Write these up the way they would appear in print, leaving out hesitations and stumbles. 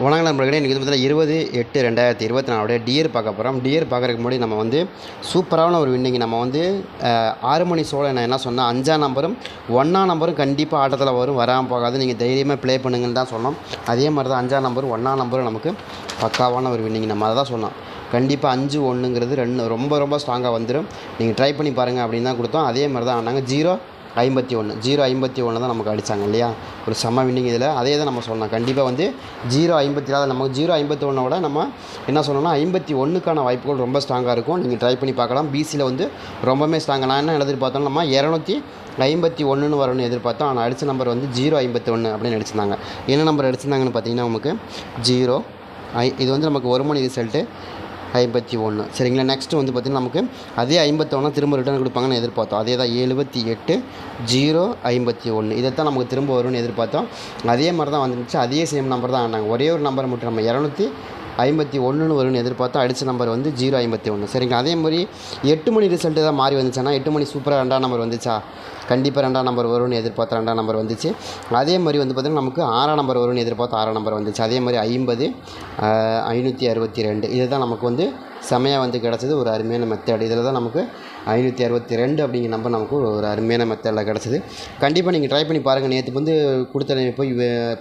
வணக்கம் நண்பர்களே, இன்றைக்கி வந்து பார்த்தீங்கன்னா 20/8/2024 டியர் பார்க்க போகிறோம். டியர் பார்க்குறதுக்கு முன்னாடி நம்ம வந்து சூப்பரான ஒரு வின்னிங் நம்ம வந்து 6 மணி ஷோவில் நான் என்ன சொன்னேன், 5ஆம் நம்பரும் 1ஆம் நம்பரும் கண்டிப்பாக ஆட்டத்தில் வரும், வராமல் போகாது, நீங்கள் தைரியமாக ப்ளே பண்ணுங்கன்னு தான் சொன்னோம். அதே மாதிரி தான் 5ஆம் நம்பரும் 1ஆம் நம்பரும் நமக்கு பக்காவான ஒரு வின்னிங் நம்ம அதை தான் சொன்னோம். கண்டிப்பாக 5-1ங்கிறது ரொம்ப ஸ்ட்ராங்காக வந்துடும், நீங்கள் ட்ரை பண்ணி பாருங்கள் அப்படின்னு தான் கொடுத்தோம். அதே மாதிரி தான் ஆனாங்க. 0-51 தான் நமக்கு அடித்தாங்க இல்லையா, ஒரு செம்ம வின்னிங் இதில். அதே தான் நம்ம சொன்னோம், கண்டிப்பாக வந்து 0-50 நமக்கு 0-51 நம்ம என்ன சொன்னோம்னா 51க்கான வாய்ப்புகள் ரொம்ப ஸ்ட்ராங்காக இருக்கும், நீங்கள் ட்ரை பண்ணி பார்க்கலாம். பிசியில் வந்து ரொம்பவே ஸ்ட்ராங்காக நான் என்ன எதிர்பார்த்தோம், நம்ம 251 வரும்னு எதிர்பார்த்தோம். ஆனால் அடித்த நம்பர் வந்து 0-51 அப்படின்னு அடிச்சிருந்தாங்க. என்ன நம்பர் அடிச்சிருந்தாங்கன்னு பார்த்தீங்கன்னா நமக்கு 0 இது வந்து நமக்கு 1 மணி ரிசல்ட்டு 51 சரிங்களா. நெக்ஸ்ட்டு வந்து பார்த்திங்கன்னா நமக்கு அதே 51 திரும்ப ரிட்டர்ன் கொடுப்பாங்கன்னு எதிர்பார்த்தோம். அதே தான் 78-0-51 இதைத்தான் நமக்கு திரும்ப வரும்னு எதிர்பார்த்தோம். அதே மாதிரி தான் வந்துருந்துச்சு, அதே சேம் நம்பர் தான் ஆனாங்க. ஒரே ஒரு நம்பர் மட்டும் நம்ம 251 வரும்னு எதிர்பார்த்தோம். அடித்த நம்பர் வந்து 0-51 சரிங்களா. அதே மாதிரி 8 மணி ரிசல்ட்டு தான் மாறி வந்துச்சுன்னா 8 மணி சூப்பராக 2ஆம் நம்பர் வந்துச்சா, கண்டிப்பாக 2ஆம் நம்பர் வரும்னு எதிர்பார்த்தா 2ஆம் நம்பர் வந்துச்சு. அதே மாதிரி வந்து பார்த்திங்கன்னா நமக்கு 6ஆம் நம்பர் வரும்னு எதிர்பார்த்தா 6ஆம் நம்பர் வந்துச்சு. அதே மாதிரி 50-562 இதுதான் நமக்கு வந்து செமையாக வந்து கிடச்சிது, ஒரு அருமையான மெத்தட். இதில் தான் நமக்கு 562 அப்படிங்கிற நம்பர் நமக்கு ஒரு அருமையான மெத்தடில் கிடச்சிது. கண்டிப்பாக நீங்கள் ட்ரை பண்ணி பாருங்கள். நேற்று வந்து கொடுத்த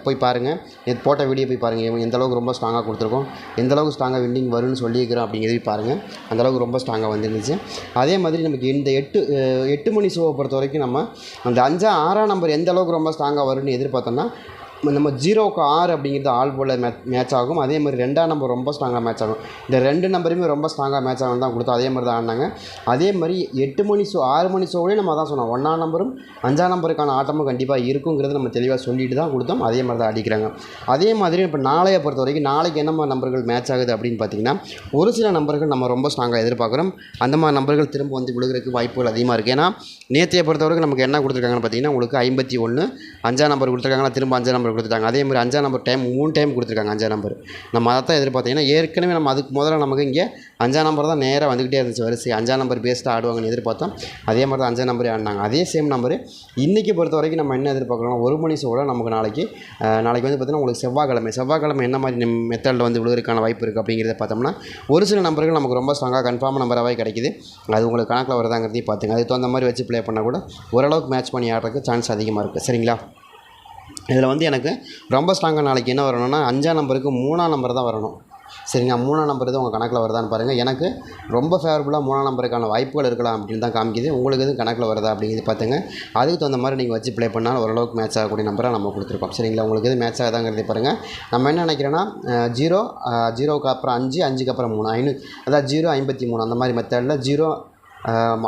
போய் பாருங்கள், நேற்று போட்ட வீடியோ போய் பாருங்கள், எந்தளவுக்கு ரொம்ப ஸ்ட்ராங்காக கொடுத்துருக்கோம், எந்தளவுக்கு ஸ்ட்ராங்காக வின்னிங் வரும்னு சொல்லியிருக்கிறோம் அப்படிங்கிறதையும் பாருங்கள். அந்தளவுக்கு ரொம்ப ஸ்ட்ராங்காக வந்துருந்துச்சு. அதே மாதிரி நமக்கு இந்த 8 மணி ஷோவை பொறுத்த வரைக்கும் நம்ம அந்த 6ஆம் நம்பர் எந்த அளவுக்கு ரொம்ப ஸ்ட்ராங்காக வரும்னு எதிர்பார்த்தோம்னா நம்ம 0-6 அப்படிங்கிறது ஆல் போல் மேட்ச் ஆகும். அதே மாதிரி 2ஆம் நம்பர் ரொம்ப ஸ்ட்ராங்காக மேட்ச் ஆகும். இந்த 2 நம்பருமே ரொம்ப ஸ்ட்ராங்காக மேட்ச் ஆகும் தான் கொடுத்தோம். அதே மாதிரி தான் ஆடினாங்க. அதே மாதிரி 8 மணி ஷோ 6 மணி ஷோவிலே நம்ம தான் சொன்னோம், 1ஆம் நம்பரும் 5ஆம் நம்பருக்கான ஆட்டமும் கண்டிப்பாக இருக்குங்கிறது நம்ம தெளிவாக சொல்லிட்டு தான் கொடுத்தோம். அதே மாதிரி தான் அடிக்கிறாங்க. அதே மாதிரி இப்போ நாளையை பொறுத்த வரைக்கும் நாளைக்கு என்ன மாதிரி நம்பர்கள் மேட்ச் ஆகுது அப்படின்னு பார்த்தீங்கன்னா, ஒரு சில நம்பர்கள் நம்ம ரொம்ப ஸ்ட்ராங்காக எதிர்பார்க்குறோம். அந்த மாதிரி நம்பர்கள் திரும்ப வந்து விழுகிறதுக்கு வாய்ப்புகள் அதிகமாக இருக்குது. ஏன்னா நேற்றையை பொறுத்த வரைக்கும் நமக்கு என்ன கொடுத்துருக்காங்கன்னு பார்த்தீங்கன்னா, உங்களுக்கு 51 5ஆம் நம்பர் கொடுத்துருக்காங்களா, திரும்ப 5ஆம் நம்பர் கொடுத்துட்டாங்க. அதே மாதிரி 5ஆம் நம்பர் 3 டைம் கொடுத்துருக்காங்க 5ஆம் நம்பர். நம்ம அதை தான் எதிர்பார்த்தீங்கன்னா, ஏற்கனவே நம்ம அதுக்கு முதல்ல நமக்கு இங்கே 5ஆம் நம்பர் தான் நேராக வந்துக்கிட்டே இருந்துச்சு வரிசை. 5ஆம் நம்பர் பேஸ்ட்டாக ஆடுவாங்கன்னு எதிர்பார்த்தோம். அதே மாதிரி தான் 5ஆம் நம்பரே ஆடினாங்க. அதே சேம் நம்பர் இன்றைக்கி பொறுத்த வரைக்கும் நம்ம என்ன எதிர்பார்க்குறோம், 1 மணி ஷோவில் நமக்கு நாளைக்கு வந்து பார்த்திங்கன்னா உங்களுக்கு செவ்வாய்க்கிழமை என்ன மாதிரி மெத்தடில் வந்து விழுகிறதுக்கான வாய்ப்பு இருக்குது அப்படிங்கிறத பார்த்தோம்னா, ஒரு சில நம்பர்கள் நமக்கு ரொம்ப ஸ்ட்ராங்காக கன்ஃபார்ம் நம்பராகவே கிடைக்குது. அது உங்களுக்கு கணக்கில் வருதாங்கிறதையும் பார்த்துங்க. அதுக்கு தகுந்த மாதிரி வச்சு ப்ளே பண்ணால் கூட ஓரளவுக்கு மேட்ச் பண்ணி ஆடுறதுக்கு சான்ஸ் அதிகமாக இருக்குது சரிங்களா. இதில் வந்து எனக்கு ரொம்ப ஸ்ட்ராங்காக நாளைக்கு என்ன வரணும்னா 5ஆம் நம்பருக்கு 3ஆம் நம்பர் தான் வரணும் சரிங்க. 3ஆம் நம்பர் தான் உங்கள் கணக்கில் வருதான்னு பாருங்கள். எனக்கு ரொம்ப ஃபேவரபுளாக 3ஆம் நம்பருக்கான வாய்ப்புகள் இருக்கலாம் அப்படின்னு தான் காமிக்குது. உங்களுக்கு எதுவும் கணக்கில் வருதா அப்படிங்கிறது பார்த்துங்க. அதுக்கு தகுந்த மாதிரி நீங்கள் வச்சு ப்ளே பண்ணால் ஓரளவுக்கு மேட்ச் ஆகக்கூடிய நம்பராக நம்ம கொடுத்துருக்கோம் சரிங்களா. உங்களுக்கு எது மேட்ச் ஆகுதாங்கிறத பாருங்கள். நம்ம என்ன நினைக்கிறோன்னா 0க்கு அப்புறம் 5க்கு அப்புறம் 3 அதாவது 0-53 அந்த மாதிரி மெத்தடில்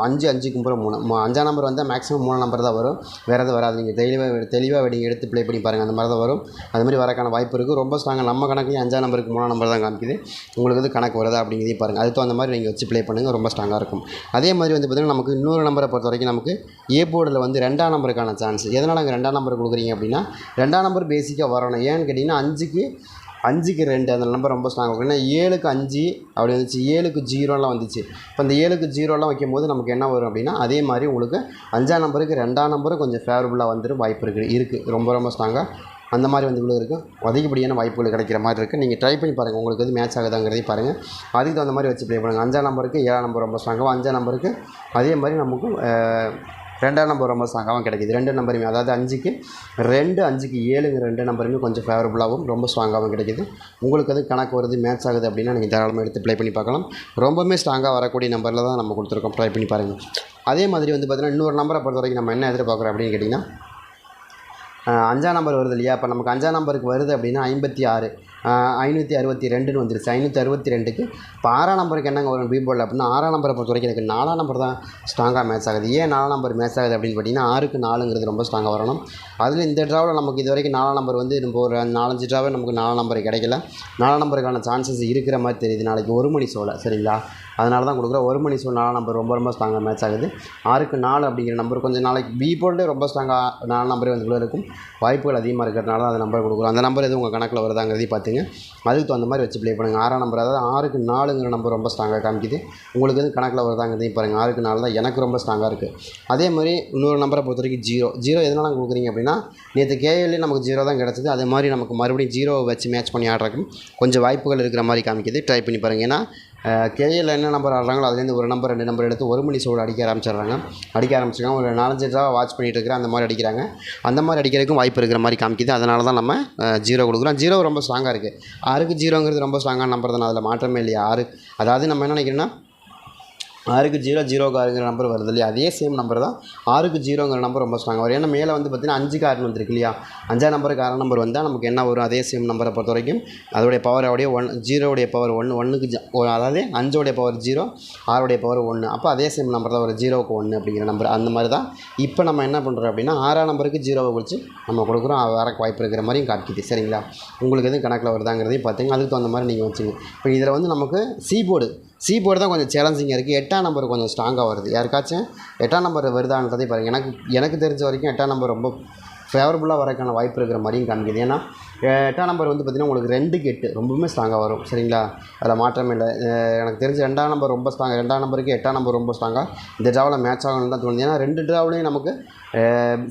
5க்கு அப்புறம் 3 5ஆம் நம்பர் வந்தால் மேக்ஸிமம் 3ஆம் நம்பர் தான் வரும், வேறு எதுவும் வராது. நீங்கள் தெளிவாக நீங்கள் எடுத்து ப்ளே பண்ணி பாருங்கள், அந்த மாதிரி தான் வரும். அது மாதிரி வரக்கான வாய்ப்பு இருக்குது. ரொம்ப ஸ்ட்ராங்காக நம்ம கணக்குலேயும் 5ஆம் நம்பருக்கு 3ஆம் நம்பர் தான் காமிக்குது. உங்களுக்கு வந்து கணக்கு வருதா அப்படிங்கிறதையும் பாருங்கள். அதுக்கு தகுந்த மாதிரி நீங்கள் வச்சு ப்ளே பண்ணுங்கள், ரொம்ப ஸ்ட்ராங்காக இருக்கும். அதே மாதிரி வந்து பார்த்திங்கன்னா நமக்கு இன்னொரு நம்பரை பொறுத்த வரைக்கும் நமக்கு ஏ போர்டில் வந்து 2ஆம் நம்பருக்கான சான்ஸ். எதனால் அங்கே 2ஆம் நம்பர் கொடுக்குறீங்க அப்படின்னா, 2ஆம் நம்பர் பேசிக்காக வரணும். ஏன்னு கேட்டிங்கன்னா 5க்கு 2 அந்த நம்பர் ரொம்ப ஸ்ட்ராங் இருக்கும். ஏன்னா 7க்கு 5 அப்படி வந்துச்சு, 7க்கு 0லாம் வந்துச்சு. இப்போ அந்த 7க்கு 0லாம் வைக்கும்போது நமக்கு என்ன வரும் அப்படின்னா, அதே மாதிரி உங்களுக்கு 5ஆம் நம்பருக்கு 2ஆம் நம்பரும் கொஞ்சம் ஃபேவரபுளாக வந்துடும் வாய்ப்பு இருக்குது ரொம்ப ஸ்ட்ராங்காக அந்த மாதிரி வந்து இவ்வளோ இருக்குது. அதிகப்படியான வாய்ப்புகள் கிடைக்கிற மாதிரி இருக்குது. நீங்கள் ட்ரை பண்ணி பாருங்கள், உங்களுக்கு வந்து மேட்ச் ஆகுதாங்கிறதையும் பாருங்கள். அதுக்கு தகுந்த மாதிரி வச்சு ப்ளே பண்ணுங்கள். 5ஆம் நம்பருக்கு 7ஆம் நம்பர் ரொம்ப ஸ்ட்ராங்காகவும், 5ஆம் நம்பருக்கு அதே மாதிரி நமக்கு 2ஆம் நம்பர் ரொம்ப ஸ்ட்ராங்காகவும் கிடைக்கிது. 2 நம்பருமே, அதாவது 5க்கு 2 5க்கு 7ங்கிற 2 நம்பருமே கொஞ்சம் ஃபேவரபுளாகவும் ரொம்ப ஸ்ட்ராங்காகவும் கிடைக்கிது. உங்களுக்கு அது கணக்கு வருது, மேட்ச் ஆகுது அப்படின்னா நீங்கள் தாராளமாக எடுத்து ப்ளே பண்ணி பார்க்கலாம். ரொம்பவுமே ஸ்ட்ராங்காக வரக்கூடிய நம்பரில் தான் நம்ம கொடுத்துருக்கோம், ட்ரை பண்ணி பாருங்கள். அதே மாதிரி வந்து பார்த்திங்கன்னா இன்னொரு நம்பரை பொறுத்த வரைக்கும் நம்ம என்ன எதிர்பார்க்குறோம் அப்படின்னு கேட்டிங்கன்னா, 5ஆம் நம்பர் வருது இல்லையா, இப்போ நமக்கு 5ஆம் நம்பருக்கு வருது அப்படின்னா 562 வந்துருச்சு. 562க்கு இப்போ 6ஆம் நம்பருக்கு என்னங்க வரும் பி போர்டில் அப்படின்னா, 6ஆம் நம்பரை பொறுத்த வரைக்கும் எனக்கு 4ஆம் நம்பர் தான் ஸ்ட்ராங்காக மேட்ச் ஆகுது. ஏன் 4ஆம் நம்பர் மேட்ச் ஆகுது அப்படின்னு பார்த்தீங்கன்னா, 6க்கு 4ங்கிறது ரொம்ப ஸ்ட்ராங்காக வரணும். அதில் இந்த ட்ராவில் நமக்கு இது வரைக்கும் 4ஆம் நம்பர் வந்து நம்ம ஒரு 4-5 ட்ராவே நமக்கு 4ஆம் நம்பர் கிடைக்கல. 4ஆம் நம்பருக்கான சான்சஸ் இருக்கிற மாதிரி தெரியுது நாளைக்கு 1 மணி ஷோவில் சரிங்களா. அதனால தான் கொடுக்குறோம். 1 மணி ஷோ 4 நம்பர் ரொம்ப ரொம்ப ஸ்ட்ராங்காக மேட்ச் ஆகுது. 6க்கு 4 அப்படிங்கிற நம்பர் கொஞ்சம் நாளைக்கு பி போர்டு ரொம்ப ஸ்ட்ராங்காக 4 நம்பரே வந்து இருக்கும், வாய்ப்புகள் அதிகமாக இருக்கிறதுனால தான் அந்த நம்பர் கொடுக்குறோம். அந்த நம்பர் எதுவும் உங்கள் கணக்கில் வருதாங்கிறதையும் பார்த்துங்க, அதுக்கு தகுந்த மாதிரி வச்சு ப்ளே பண்ணுங்கள். 6ஆம் நம்பர், அதாவது 6க்கு 4ங்கிற நம்பர் ரொம்ப ஸ்ட்ராங்காக காமிக்குது, உங்களுக்கு எதுவும் கணக்கில் வருதாங்கிறதையும் பாருங்கள். 6க்கு 4 தான் எனக்கு ரொம்ப ஸ்ட்ராங்காக இருக்குது. அதே மாதிரி இன்னொரு நம்பரை பொறுத்த வரைக்கும் 0 எதனால் கொடுக்குறீங்க அப்படின்னா, நேற்று கேஎல்லே நமக்கு 0 தான் கிடச்சிது. அதே மாதிரி நமக்கு மறுபடியும் 0 வச்சு மேட்ச் பண்ணி ஆடுறதுக்கும் கொஞ்சம் வாய்ப்புகள் இருக்கிற மாதிரி காமிக்குது. ட்ரை பண்ணி பாருங்கள். ஏன்னா கேஎல்ல என்ன நம்பர் ஆடுறாங்களோ அதுலேருந்து ஒரு நம்பர் 2 நம்பர் எடுத்து 1 மணி ஷோவில் அடிக்க ஆரம்பிச்சிருக்காங்க. ஒரு 4-5 தடவை வாட்ச் பண்ணிகிட்டு இருக்கிறேன், அந்த மாதிரி அடிக்கிறாங்க. அந்த மாதிரி அடிக்கிறதுக்கும் வாய்ப்பு இருக்கிற மாதிரி காமிக்குது. அதனால தான் நம்ம 0 கொடுக்குறோம். 0 ரொம்ப ஸ்ட்ராங்காக இருக்குது. 6க்கு 0ங்கிறது ரொம்ப ஸ்ட்ராங்கான நம்பர் தானே, அதில் மாற்றமே இல்லையா. 6 அதாவது நம்ம என்ன நினைக்கிறோன்னா 6க்கு 0 0க்கு 6ங்கிற நம்பர் வருது இல்லையா, அதே சேம் நம்பர் தான் 6க்கு 0ங்கிற நம்பர் ரொம்ப ஸ்ட்ராங்காக வரும். ஏன்னா மேலே வந்து பார்த்திங்கன்னா 5க்கு 6 வந்துருக்கு இல்லையா, 5ஆம் நம்பருக்கு 6 நம்பர் வந்தால் நமக்கு என்ன வரும், அதே சேம் நம்பரை பொறுத்த வரைக்கும் அதோடைய பவர் அப்படியே 0டைய பவர் 1க்கு அதாவது 5ஓடைய பவர் 0, 6ஓடைய பவர் 1, அப்போ அதே சேம் நம்பர் தான் ஒரு 0க்கு 1 அப்படிங்கிற நம்பர். அந்த மாதிரி தான் இப்போ நம்ம என்ன பண்ணுறோம் அப்படின்னா 6ஆம் நம்பருக்கு 0வை குறித்து நம்ம கொடுக்குறோம், வரக்கு வாய்ப்பு இருக்கிற மாதிரியும் காமிக்குது. சரிங்களா, உங்களுக்கு எதுவும் கணக்கில் வருதாங்கிறதையும் பார்த்திங்க, அதுக்கு தகுந்த மாதிரி நீங்கள் வச்சுங்க. இப்போ இதில் வந்து நமக்கு சி போர்டு தான் கொஞ்சம் சேலஞ்சிங்காக இருக்குது. 8ஆம் நம்பர் கொஞ்சம் ஸ்ட்ராங்காக வருது. யாருக்காச்சும் 8ஆம் நம்பர் வருதான்றதே பாருங்கள். எனக்கு தெரிஞ்ச வரைக்கும் 8ஆம் நம்பர் ரொம்ப ஃபேவரபுளாக வரக்கான வாய்ப்பு இருக்கிற மாதிரியும் காமிக்குது. ஏன்னா 8ஆம் நம்பர் வந்து பார்த்திங்கன்னா உங்களுக்கு 2க்கு 8 ரொம்பவுமே ஸ்ட்ராங்காக வரும். சரிங்களா, அதில் மாற்றமே இல்லை. எனக்கு தெரிஞ்ச 2ஆம் நம்பர் ரொம்ப ஸ்ட்ராங்காக, 2ஆம் நம்பருக்கு 8ஆம் நம்பர் ரொம்ப ஸ்ட்ராங்காக இந்த ட்ராவில் மேட்ச் ஆகணும்னு தான் தோணுது. ஏன்னா 2 ட்ராவ்லேயும் நமக்கு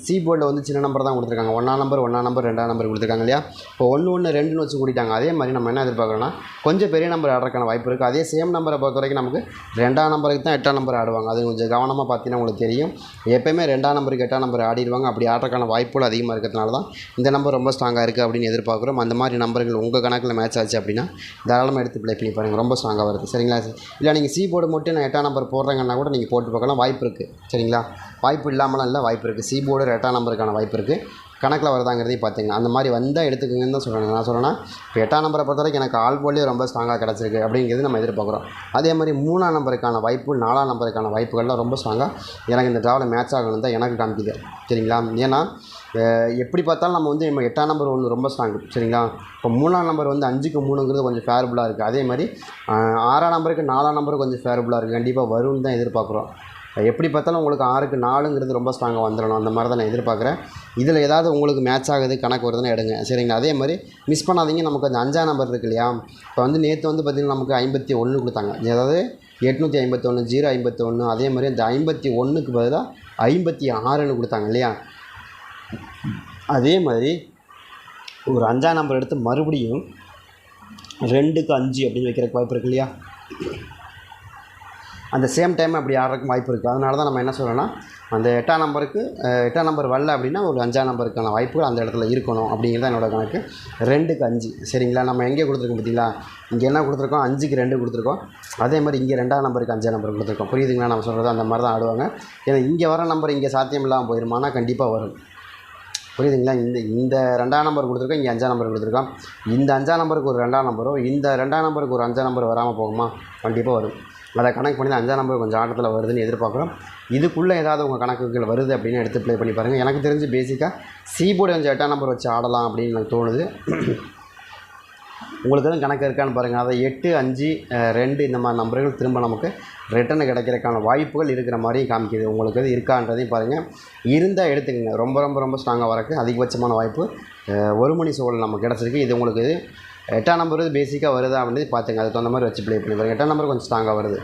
சி போர்டில் வந்து சின்ன நம்பர் தான் கொடுத்துருக்காங்க. 1ஆம் நம்பர் 2ஆம் நம்பர் கொடுத்துருக்காங்க இல்லையா. இப்போ 1 1 2ன்னு வச்சு கூட்டிட்டாங்க. அதே மாதிரி நம்ம என்ன எதிர்பார்க்குறோன்னா கொஞ்சம் பெரிய நம்பர் ஆடுறதுக்கான வாய்ப்பு இருக்குது. அதே சேம் நம்பரை பொறுத்த வரைக்கும் நமக்கு 2ஆம் நம்பருக்கு தான் 8ஆம் நம்பர் ஆடுவாங்க. அது கொஞ்சம் கவனமாக பார்த்தீங்கன்னா உங்களுக்கு தெரியும். எப்போயுமே 2ஆம் நம்பருக்கு 8ஆம் நம்பர் ஆடிடுவாங்க. அப்படி ஆடுறதுக்கான வாய்ப்புகள் அதிகமாக இருக்கிறதுனால தான் இந்த நம்பர் ரொம்ப ஸ்ட்ராங்காக இருக்குது அப்படின்னு எதிர்பார்க்குறோம். அந்த மாதிரி நம்பர்கள் உங்கள் கணக்கில் மேட்ச் ஆச்சு அப்படின்னா தாராளமாக எடுத்து ப்ளே பண்ணி பாருங்கள், ரொம்ப ஸ்ட்ராங்காக வருது. சரிங்களா, இல்லை நீங்கள் சி போர்டு மட்டும் நான் 8ஆம் நம்பர் போடுறேங்கன்னா கூட நீங்கள் போட்டு பார்க்கலாம், வாய்ப்பு இருக்குது. சரிங்களா, வாய்ப்பு இல்லாமலாம் இல்லை, வாய்ப்பு இருக்குது. சி போர்டு 8ஆம் நம்பருக்கான வாய்ப்பு இருக்குது. கணக்கில் வருதாங்கிறதையும் பார்த்துங்க. அந்த மாதிரி வந்தால் எடுத்துக்கங்கன்னு தான் சொல்கிறேன். நான் சொல்கிறேன்னா இப்போ 8ஆம் நம்பரை பொறுத்த வரைக்கும் எனக்கு ஆல் போர்ட்லேயே ரொம்ப ஸ்ட்ராங்காக கிடச்சிருக்கு அப்படிங்கிறது நம்ம எதிர்பார்க்குறோம். அதே மாதிரி 3ஆம் நம்பருக்கான வாய்ப்பு, 4ஆம் நம்பருக்கான வாய்ப்புகள்லாம் ரொம்ப ஸ்ட்ராங்காக எனக்கு இந்த ட்ராவில் மேட்ச் ஆகணும் தான் எனக்கு காமிக்குது. சரிங்களா, ஏன்னா எப்படி பார்த்தாலும் நம்ம வந்து 8ஆம் நம்பர் ஒன்று ரொம்ப ஸ்ட்ராங்கு. சரிங்களா, இப்போ 3ஆம் நம்பர் வந்து 5க்கு 3ங்கிறது கொஞ்சம் ஃபேவரபுளாக இருக்குது. அதே மாதிரி 6ஆம் நம்பருக்கு 4ஆம் நம்பருக்கு கொஞ்சம் ஃபேவரபுளாக இருக்குது. கண்டிப்பாக வரும்னு தான் எதிர்பார்க்குறோம். எப்படி பார்த்தாலும் உங்களுக்கு 6க்கு 4ங்கிறது ரொம்ப ஸ்ட்ராங்காக வந்துடணும், அந்த மாதிரி தான் நான் எதிர்பார்க்குறேன். இதில் ஏதாவது உங்களுக்கு மேட்ச் ஆகுது கணக்கு வருதுன்னு எடுங்க. சரிங்களா, அதே மாதிரி மிஸ் பண்ணாதீங்க. நமக்கு அந்த 5ஆம் நம்பர் இருக்கு இல்லையா, இப்போ வந்து நேற்று வந்து பார்த்திங்கன்னா நமக்கு 51 கொடுத்தாங்க. அதாவது 851 051. அதே மாதிரி அந்த 51க்கு பதிலாக 56ன்னு கொடுத்தாங்க இல்லையா. அதே மாதிரி ஒரு 5ஆம் நம்பர் எடுத்து மறுபடியும் 2க்கு 5 அப்படின்னு வைக்கிறதுக்கு வாய்ப்பு இருக்குது இல்லையா. அந்த சேம் டைம் அப்படி ஆடுறதுக்கு வாய்ப்பு இருக்குது. அதனால தான் நம்ம என்ன சொல்கிறோன்னா அந்த 8ஆம் நம்பருக்கு 8ஆம் நம்பர் வரல அப்படின்னா ஒரு 5ஆம் நம்பருக்கான வாய்ப்புகள் அந்த இடத்துல இருக்கணும் அப்படிங்கிறது தான் என்னோடய கணக்கு. 2க்கு 5. சரிங்களா, நம்ம எங்கே கொடுத்துருக்கோம் பார்த்தீங்களா, இங்கே என்ன கொடுத்துருக்கோம், 5க்கு 2 கொடுத்துருக்கோம். அதே மாதிரி இங்கே 2ஆம் நம்பருக்கு 5ஆம் நம்பர் கொடுத்துருக்கோம். புரியுதுங்களா நம்ம சொல்கிறது, அந்த மாதிரி தான் ஆடுவாங்க. ஏன்னா இங்கே வர நம்பர் இங்கே சாத்தியம் இல்லாமல் போயிடுமானா கண்டிப்பாக வரும். புரியுதுங்களா, இந்த 2ஆம் நம்பர் கொடுத்துருக்கோம், இங்கே 5ஆம் நம்பர் கொடுத்துருக்கோம். இந்த 5ஆம் நம்பருக்கு ஒரு 2ஆம் நம்பரோ, இந்த 2ஆம் நம்பருக்கு ஒரு 5ஆம் நம்பர் வராமல் போகுமா, கண்டிப்பாக வரும். அதை கணக்கு பண்ணி 5ஆம் நம்பர் கொஞ்சம் ஆட்டத்தில் வருதுன்னு எதிர்பார்க்குறோம். இதுக்குள்ளே ஏதாவது உங்கள் கணக்குகள் வருது அப்படின்னு எடுத்து ப்ளே பண்ணி பாருங்கள். எனக்கு தெரிஞ்சு பேசிக்காக சி போர்டு கொஞ்சம் 8ஆம் நம்பர் வச்சு ஆடலாம் அப்படின்னு எனக்கு தோணுது. உங்களுக்கு எதுவும் கணக்கு இருக்கான்னு பாருங்கள். அதை 8 5 2 இந்த மாதிரி நம்பர்கள் திரும்ப நமக்கு ரிட்டர்னு கிடைக்கிறதுக்கான வாய்ப்புகள் இருக்கிற மாதிரியும் காமிக்குது. உங்களுக்கு எது இருக்கான்றதையும் பாருங்கள். இருந்தால் எடுத்துக்கங்க. ரொம்ப ரொம்ப ரொம்ப ஸ்ட்ராங்காக வரக்கு அதிகபட்சமான வாய்ப்பு 1 மணி ஷோவில் நமக்கு கிடச்சிருக்கு. இது உங்களுக்கு 8ஆம் நம்பர் பேசிக்காக வருதா அப்படின்னு பார்த்துங்க. அதுக்கு தகுந்த மாதிரி வச்சு ப்ளே பண்ணி பாருங்கள். 8ஆம் நம்பர் கொஞ்சம் ஸ்ட்ராங்காக வருது.